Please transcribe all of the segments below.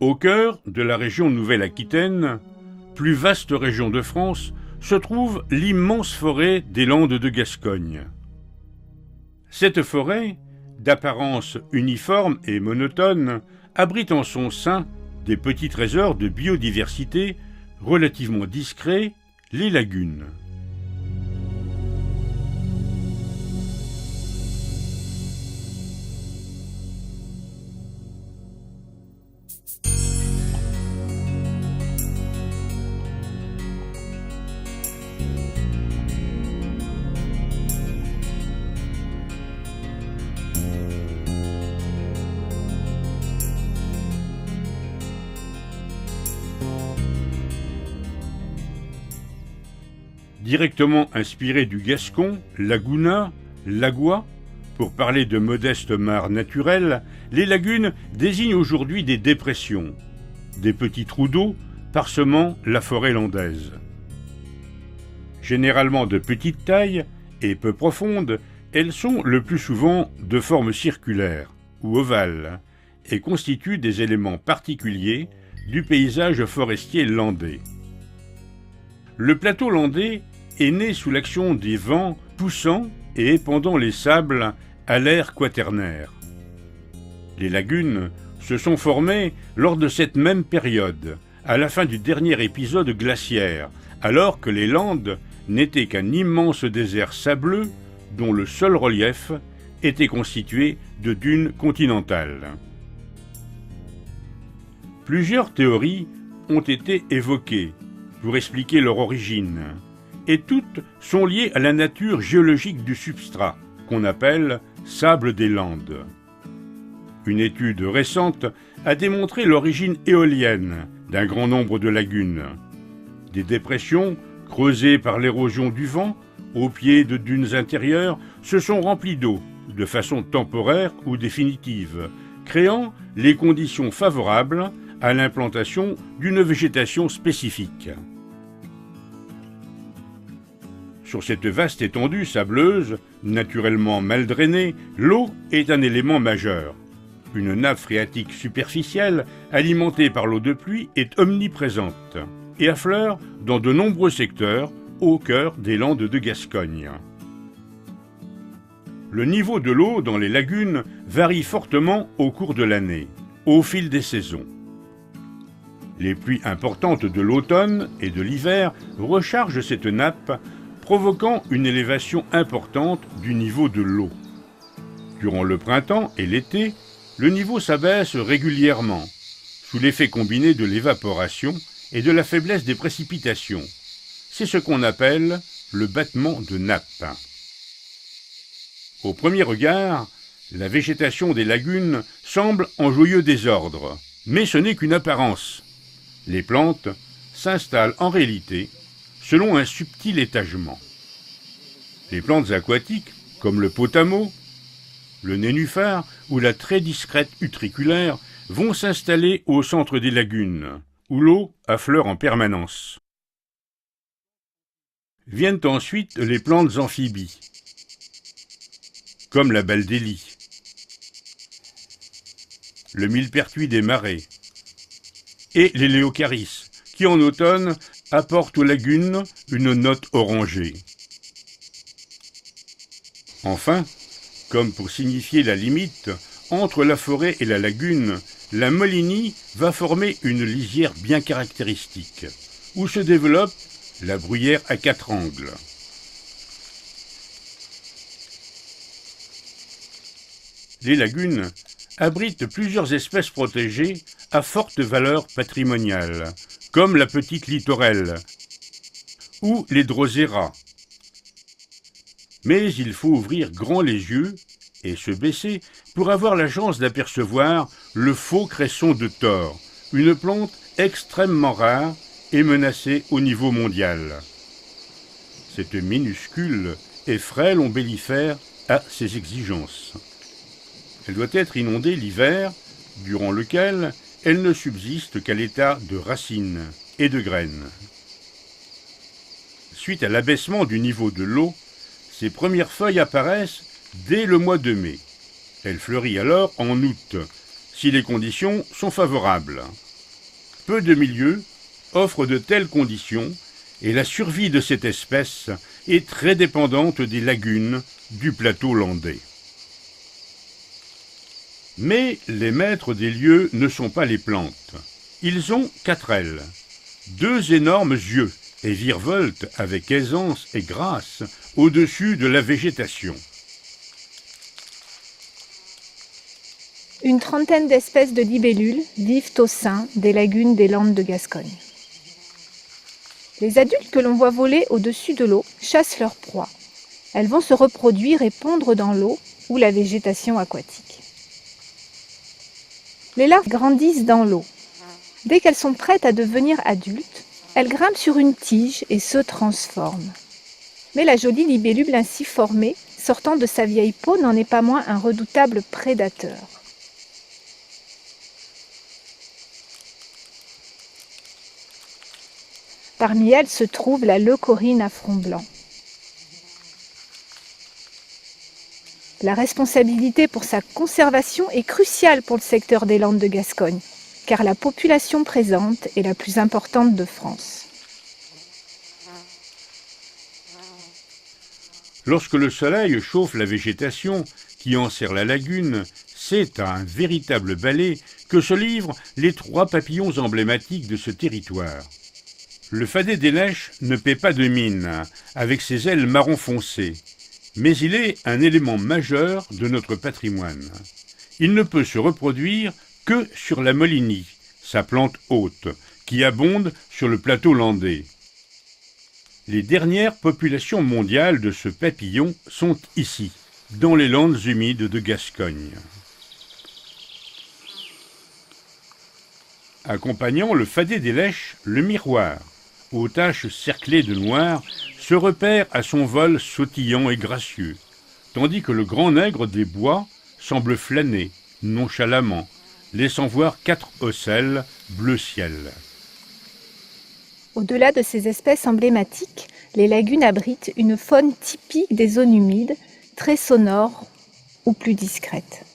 Au cœur de la région Nouvelle-Aquitaine, plus vaste région de France, se trouve l'immense forêt des Landes de Gascogne. Cette forêt, d'apparence uniforme et monotone, abrite en son sein des petits trésors de biodiversité relativement discrets, les lagunes. Directement inspiré du gascon, laguna, lagua, pour parler de modestes mares naturelles, les lagunes désignent aujourd'hui des dépressions, des petits trous d'eau parsemant la forêt landaise. Généralement de petite taille et peu profondes, elles sont le plus souvent de forme circulaire ou ovale et constituent des éléments particuliers du paysage forestier landais. Le plateau landais est né sous l'action des vents poussant et épandant les sables à l'ère quaternaire. Les lagunes se sont formées lors de cette même période, à la fin du dernier épisode glaciaire, alors que les Landes n'étaient qu'un immense désert sableux dont le seul relief était constitué de dunes continentales. Plusieurs théories ont été évoquées pour expliquer leur origine, et toutes sont liées à la nature géologique du substrat, qu'on appelle sable des Landes. Une étude récente a démontré l'origine éolienne d'un grand nombre de lagunes. Des dépressions creusées par l'érosion du vent, au pied de dunes intérieures, se sont remplies d'eau, de façon temporaire ou définitive, créant les conditions favorables à l'implantation d'une végétation spécifique. Sur cette vaste étendue sableuse, naturellement mal drainée, l'eau est un élément majeur. Une nappe phréatique superficielle, alimentée par l'eau de pluie, est omniprésente et affleure dans de nombreux secteurs au cœur des Landes de Gascogne. Le niveau de l'eau dans les lagunes varie fortement au cours de l'année, au fil des saisons. Les pluies importantes de l'automne et de l'hiver rechargent cette nappe, provoquant une élévation importante du niveau de l'eau. Durant le printemps et l'été, le niveau s'abaisse régulièrement, sous l'effet combiné de l'évaporation et de la faiblesse des précipitations. C'est ce qu'on appelle le battement de nappe. Au premier regard, la végétation des lagunes semble en joyeux désordre, mais ce n'est qu'une apparence. Les plantes s'installent en réalité selon un subtil étagement. Les plantes aquatiques, comme le potamo, le nénuphar ou la très discrète utriculaire, vont s'installer au centre des lagunes, où l'eau affleure en permanence. Viennent ensuite les plantes amphibies, comme la baldélie, le millepertuis des marais, et les léocaris, qui en automne apportent aux lagunes une note orangée. Enfin, comme pour signifier la limite entre la forêt et la lagune, la molinie va former une lisière bien caractéristique, où se développe la bruyère à 4 angles. Les lagunes abritent plusieurs espèces protégées à forte valeur patrimoniale, comme la petite littorelle ou les drosera. Mais il faut ouvrir grand les yeux et se baisser pour avoir la chance d'apercevoir le faux cresson de Thor, une plante extrêmement rare et menacée au niveau mondial. Cette minuscule et frêle ombellifère a ses exigences. Elle doit être inondée l'hiver, durant lequel elle ne subsiste qu'à l'état de racines et de graines. Suite à l'abaissement du niveau de l'eau, ses premières feuilles apparaissent dès le mois de mai. Elle fleurit alors en août, si les conditions sont favorables. peu de milieux offrent de telles conditions et la survie de cette espèce est très dépendante des lagunes du plateau landais. Mais les maîtres des lieux ne sont pas les plantes. Ils ont 4 ailes, 2 énormes yeux et virevoltent avec aisance et grâce au-dessus de la végétation. Une trentaine d'espèces de libellules vivent au sein des lagunes des Landes de Gascogne. Les adultes que l'on voit voler au-dessus de l'eau chassent leurs proies. Elles vont se reproduire et pondre dans l'eau ou la végétation aquatique. Les larves grandissent dans l'eau. Dès qu'elles sont prêtes à devenir adultes, elles grimpent sur une tige et se transforment. Mais la jolie libellule ainsi formée, sortant de sa vieille peau, n'en est pas moins un redoutable prédateur. Parmi elles se trouve la leucorrhine à front blanc. La responsabilité pour sa conservation est cruciale pour le secteur des Landes de Gascogne, car la population présente est la plus importante de France. Lorsque le soleil chauffe la végétation qui enserre la lagune, c'est à un véritable ballet que se livrent les 3 papillons emblématiques de ce territoire. Le fadet des lèches ne paie pas de mine, avec ses ailes marron foncé, mais il est un élément majeur de notre patrimoine. Il ne peut se reproduire que sur la molinie, sa plante haute, qui abonde sur le plateau landais. Les dernières populations mondiales de ce papillon sont ici, dans les landes humides de Gascogne. Accompagnant le fadet des lèches, le miroir, aux taches cerclées de noir, se repère à son vol sautillant et gracieux, tandis que le grand nègre des bois semble flâner, nonchalamment, laissant voir 4 ocelles bleu ciel. Au-delà de ces espèces emblématiques, les lagunes abritent une faune typique des zones humides, très sonore ou plus discrète.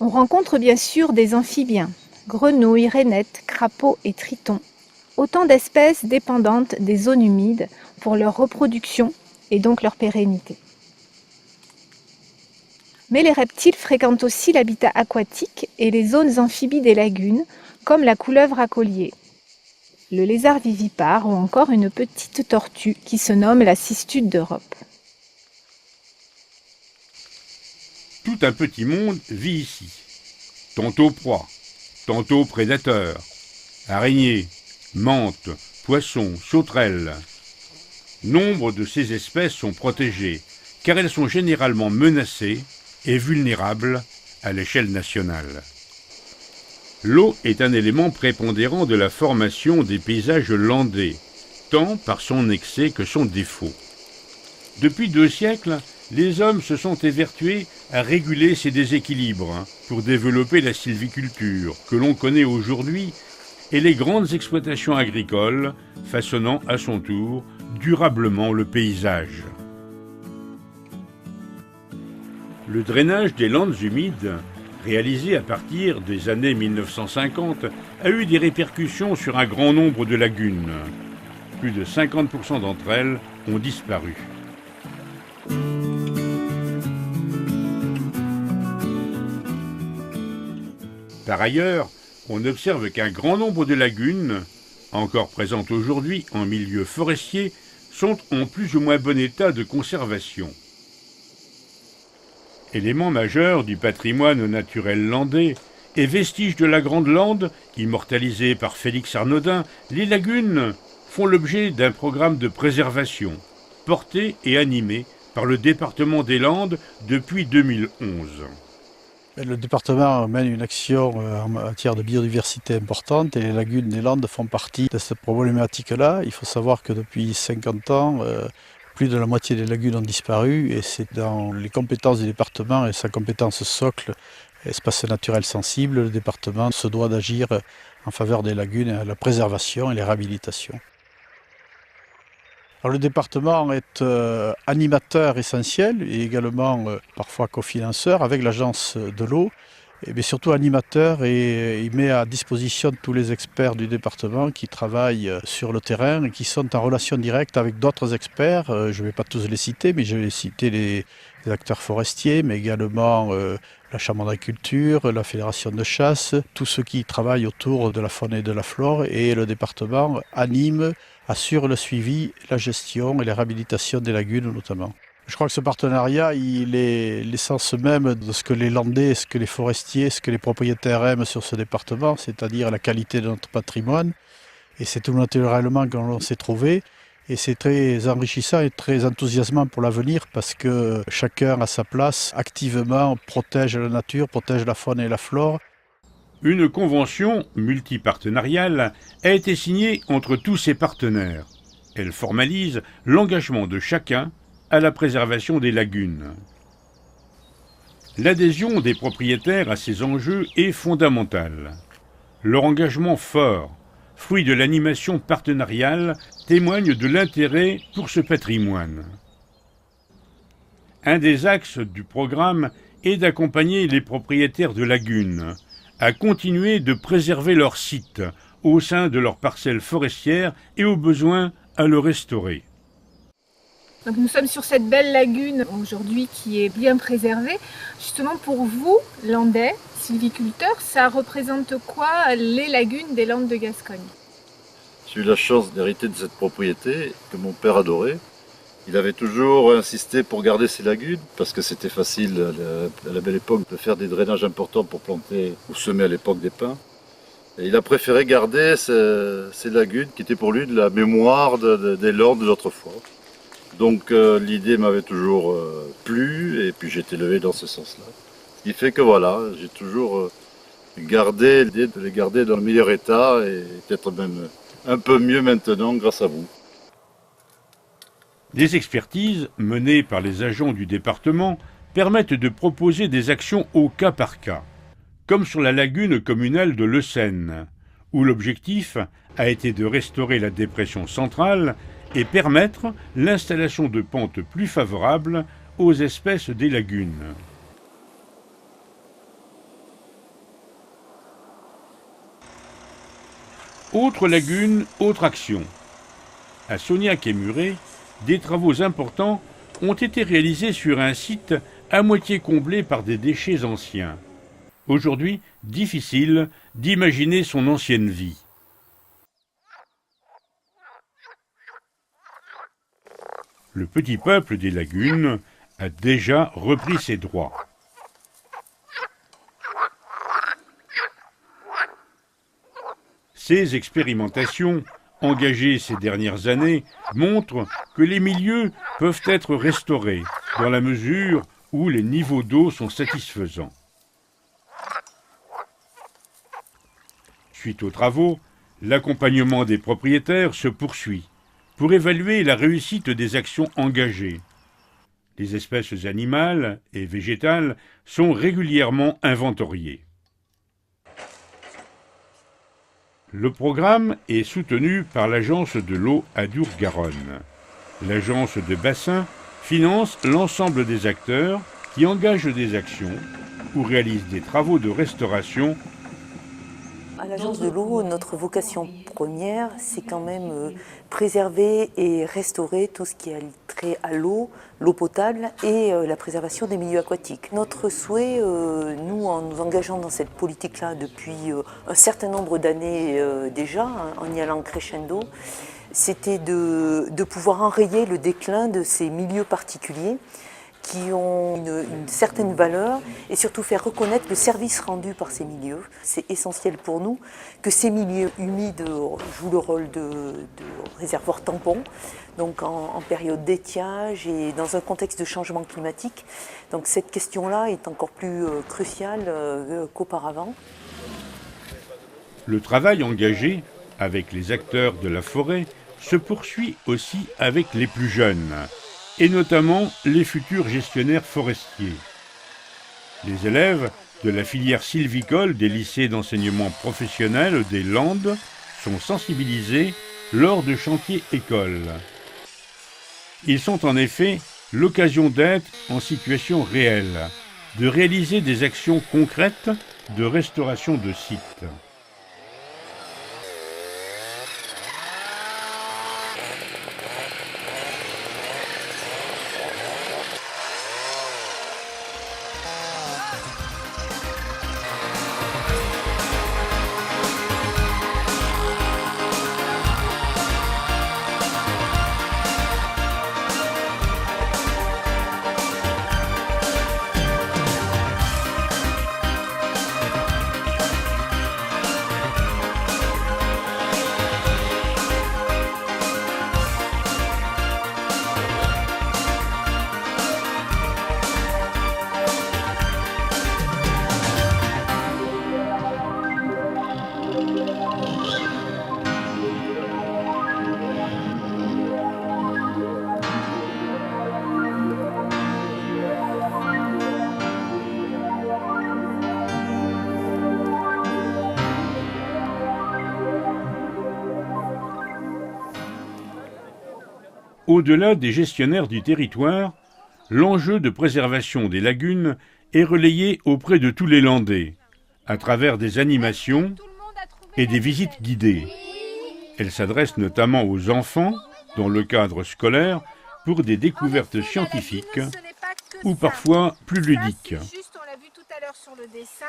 On rencontre bien sûr des amphibiens, grenouilles, rainettes, crapauds et tritons, autant d'espèces dépendantes des zones humides pour leur reproduction et donc leur pérennité. Mais les reptiles fréquentent aussi l'habitat aquatique et les zones amphibies des lagunes, comme la couleuvre à collier, le lézard vivipare ou encore une petite tortue qui se nomme la cistude d'Europe. Tout un petit monde vit ici, tantôt proie, tantôt prédateur, araignées, mantes, poissons, sauterelles. Nombre de ces espèces sont protégées, car elles sont généralement menacées et vulnérables à l'échelle nationale. L'eau est un élément prépondérant de la formation des paysages landais, tant par son excès que son défaut. Depuis 2 siècles, les hommes se sont évertués à réguler ces déséquilibres pour développer la sylviculture que l'on connaît aujourd'hui et les grandes exploitations agricoles façonnant à son tour durablement le paysage. Le drainage des landes humides, réalisé à partir des années 1950, a eu des répercussions sur un grand nombre de lagunes. Plus de 50% d'entre elles ont disparu. Par ailleurs, on observe qu'un grand nombre de lagunes, encore présentes aujourd'hui en milieu forestier, sont en plus ou moins bon état de conservation. Élément majeur du patrimoine naturel landais et vestige de la Grande Lande, immortalisée par Félix Arnaudin, les lagunes font l'objet d'un programme de préservation, porté et animé par le département des Landes depuis 2011. Le département mène une action en matière de biodiversité importante et les lagunes des Landes font partie de cette problématique-là. Il faut savoir que depuis 50 ans, plus de la moitié des lagunes ont disparu et c'est dans les compétences du département et sa compétence socle, espace naturel sensible, le département se doit d'agir en faveur des lagunes, la préservation et les réhabilitations. Alors, le département est animateur essentiel et également parfois cofinanceur avec l'agence de l'eau mais surtout animateur, et il met à disposition tous les experts du département qui travaillent sur le terrain et qui sont en relation directe avec d'autres experts. Je ne vais pas tous les citer, mais je vais citer les acteurs forestiers, mais également la Chambre d'agriculture, la Fédération de chasse, tous ceux qui travaillent autour de la faune et de la flore, et le département anime, assure le suivi, la gestion et la réhabilitation des lagunes notamment. Je crois que ce partenariat, il est l'essence même de ce que les Landais, ce que les forestiers, ce que les propriétaires aiment sur ce département, c'est-à-dire la qualité de notre patrimoine. Et c'est tout naturellement qu'on s'est trouvé. Et c'est très enrichissant et très enthousiasmant pour l'avenir parce que chacun à sa place, activement, protège la nature, protège la faune et la flore. Une convention multipartenariale a été signée entre tous ces partenaires. Elle formalise l'engagement de chacun à la préservation des lagunes. L'adhésion des propriétaires à ces enjeux est fondamentale. Leur engagement fort, fruit de l'animation partenariale, témoigne de l'intérêt pour ce patrimoine. Un des axes du programme est d'accompagner les propriétaires de lagunes à continuer de préserver leurs sites au sein de leurs parcelles forestières et au besoin à le restaurer. Donc nous sommes sur cette belle lagune aujourd'hui qui est bien préservée. Justement pour vous, Landais, sylviculteurs, ça représente quoi les lagunes des Landes de Gascogne? J'ai eu la chance d'hériter de cette propriété que mon père adorait. Il avait toujours insisté pour garder ces lagunes parce que c'était facile à la belle époque de faire des drainages importants pour planter ou semer à l'époque des pins. Et il a préféré garder ces lagunes qui étaient pour lui de la mémoire des Landes d'autrefois. Donc l'idée m'avait toujours plu et puis j'ai été élevé dans ce sens-là. Ce qui fait que voilà, j'ai toujours gardé l'idée de les garder dans le meilleur état et peut-être même un peu mieux maintenant grâce à vous. Des expertises menées par les agents du département permettent de proposer des actions au cas par cas, comme sur la lagune communale de Le Seine, où l'objectif a été de restaurer la dépression centrale et permettre l'installation de pentes plus favorables aux espèces des lagunes. Autre lagune, autre action. À Sognac-et-Muret, des travaux importants ont été réalisés sur un site à moitié comblé par des déchets anciens. Aujourd'hui, difficile d'imaginer son ancienne vie. Le petit peuple des lagunes a déjà repris ses droits. Ces expérimentations, engagées ces dernières années, montrent que les milieux peuvent être restaurés dans la mesure où les niveaux d'eau sont satisfaisants. Suite aux travaux, l'accompagnement des propriétaires se poursuit pour évaluer la réussite des actions engagées. Les espèces animales et végétales sont régulièrement inventoriées. Le programme est soutenu par l'Agence de l'eau Adour-Garonne. L'Agence de bassin finance l'ensemble des acteurs qui engagent des actions ou réalisent des travaux de restauration. À l'Agence de l'eau, notre vocation première, c'est quand même préserver et restaurer tout ce qui a trait à l'eau potable et la préservation des milieux aquatiques. Notre souhait, nous, en nous engageant dans cette politique-là depuis un certain nombre d'années déjà, en y allant crescendo, c'était de pouvoir enrayer le déclin de ces milieux particuliers qui ont une certaine valeur et surtout faire reconnaître le service rendu par ces milieux. C'est essentiel pour nous que ces milieux humides jouent le rôle de réservoir tampon, donc en période d'étiage et dans un contexte de changement climatique. Donc cette question-là est encore plus cruciale qu'auparavant. Le travail engagé avec les acteurs de la forêt se poursuit aussi avec les plus jeunes, et notamment les futurs gestionnaires forestiers. Les élèves de la filière sylvicole des lycées d'enseignement professionnel des Landes sont sensibilisés lors de chantiers écoles. Ils sont en effet l'occasion d'être en situation réelle, de réaliser des actions concrètes de restauration de sites. Au-delà des gestionnaires du territoire, l'enjeu de préservation des lagunes est relayé auprès de tous les Landais, à travers des animations et des visites guidées. Elle s'adresse notamment aux enfants, dans le cadre scolaire, pour des découvertes scientifiques ou parfois plus ludiques. On l'a vu tout à l'heure sur le dessin,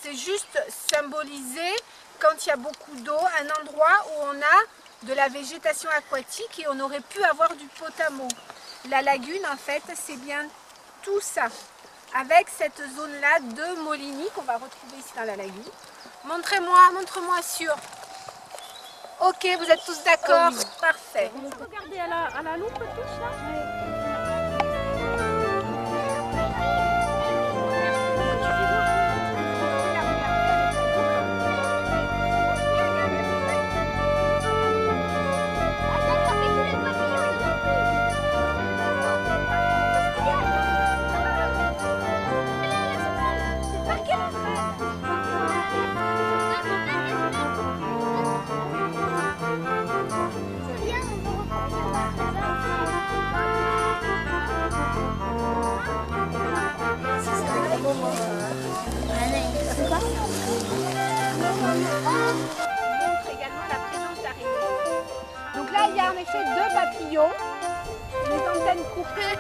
c'est juste symboliser, quand il y a beaucoup d'eau, un endroit où on a de la végétation aquatique et on aurait pu avoir du potamo. La lagune, en fait, c'est bien tout ça, avec cette zone-là de Molini qu'on va retrouver ici dans la lagune. Montre-moi sur. Ok, vous êtes tous d'accord? Oui. Parfait. Regardez à la loupe tous là. Donc là, il y a en effet 2 papillons, les antennes coupées.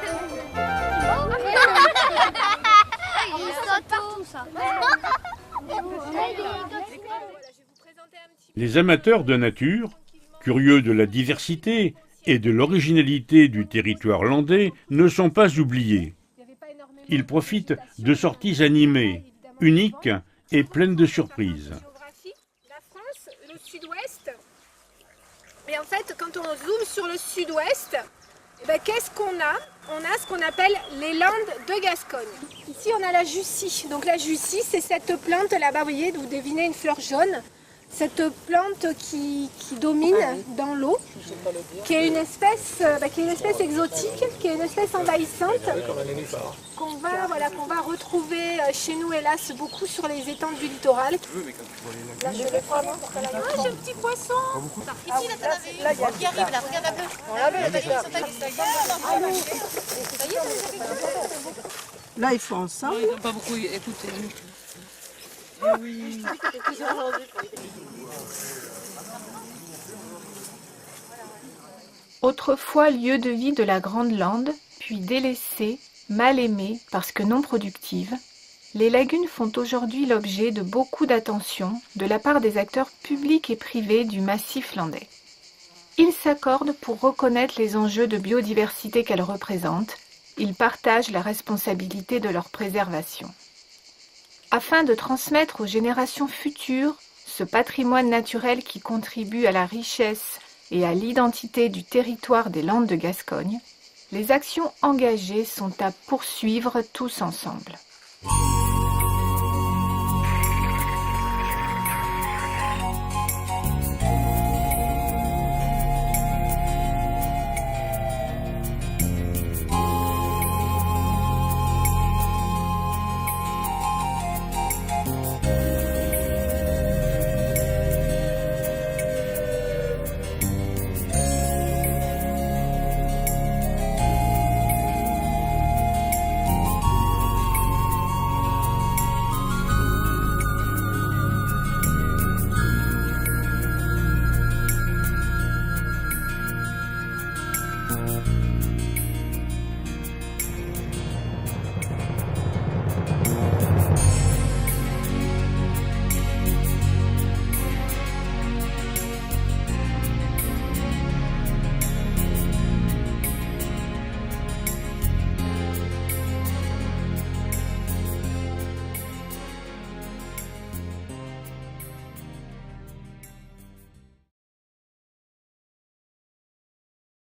Les amateurs de nature, curieux de la diversité et de l'originalité du territoire landais, ne sont pas oubliés. Ils profitent de sorties animées, uniques et pleines de surprises. La France, le sud-ouest. Et en fait, quand on zoome sur le sud-ouest, qu'est-ce qu'on a? On a ce qu'on appelle les Landes de Gascogne. Ici, on a la Jussie. Donc la Jussie, c'est cette plante là-bas, vous voyez, vous devinez une fleur jaune. Cette plante qui domine dans l'eau, qui est une espèce exotique, qui est une espèce envahissante, qu'on va retrouver chez nous, hélas, beaucoup sur les étangs du littoral. Là, je le prends. J'ai un petit poisson. Ici, là, qui arrive, là, regarde un peu. On l'avait, là, ils font ensemble. Ils n'ont pas beaucoup écouté. Oui. Autrefois lieu de vie de la Grande Lande, puis délaissée, mal aimée parce que non productive, les lagunes font aujourd'hui l'objet de beaucoup d'attention de la part des acteurs publics et privés du massif landais. Ils s'accordent pour reconnaître les enjeux de biodiversité qu'elles représentent, ils partagent la responsabilité de leur préservation. Afin de transmettre aux générations futures ce patrimoine naturel qui contribue à la richesse et à l'identité du territoire des Landes de Gascogne, les actions engagées sont à poursuivre tous ensemble.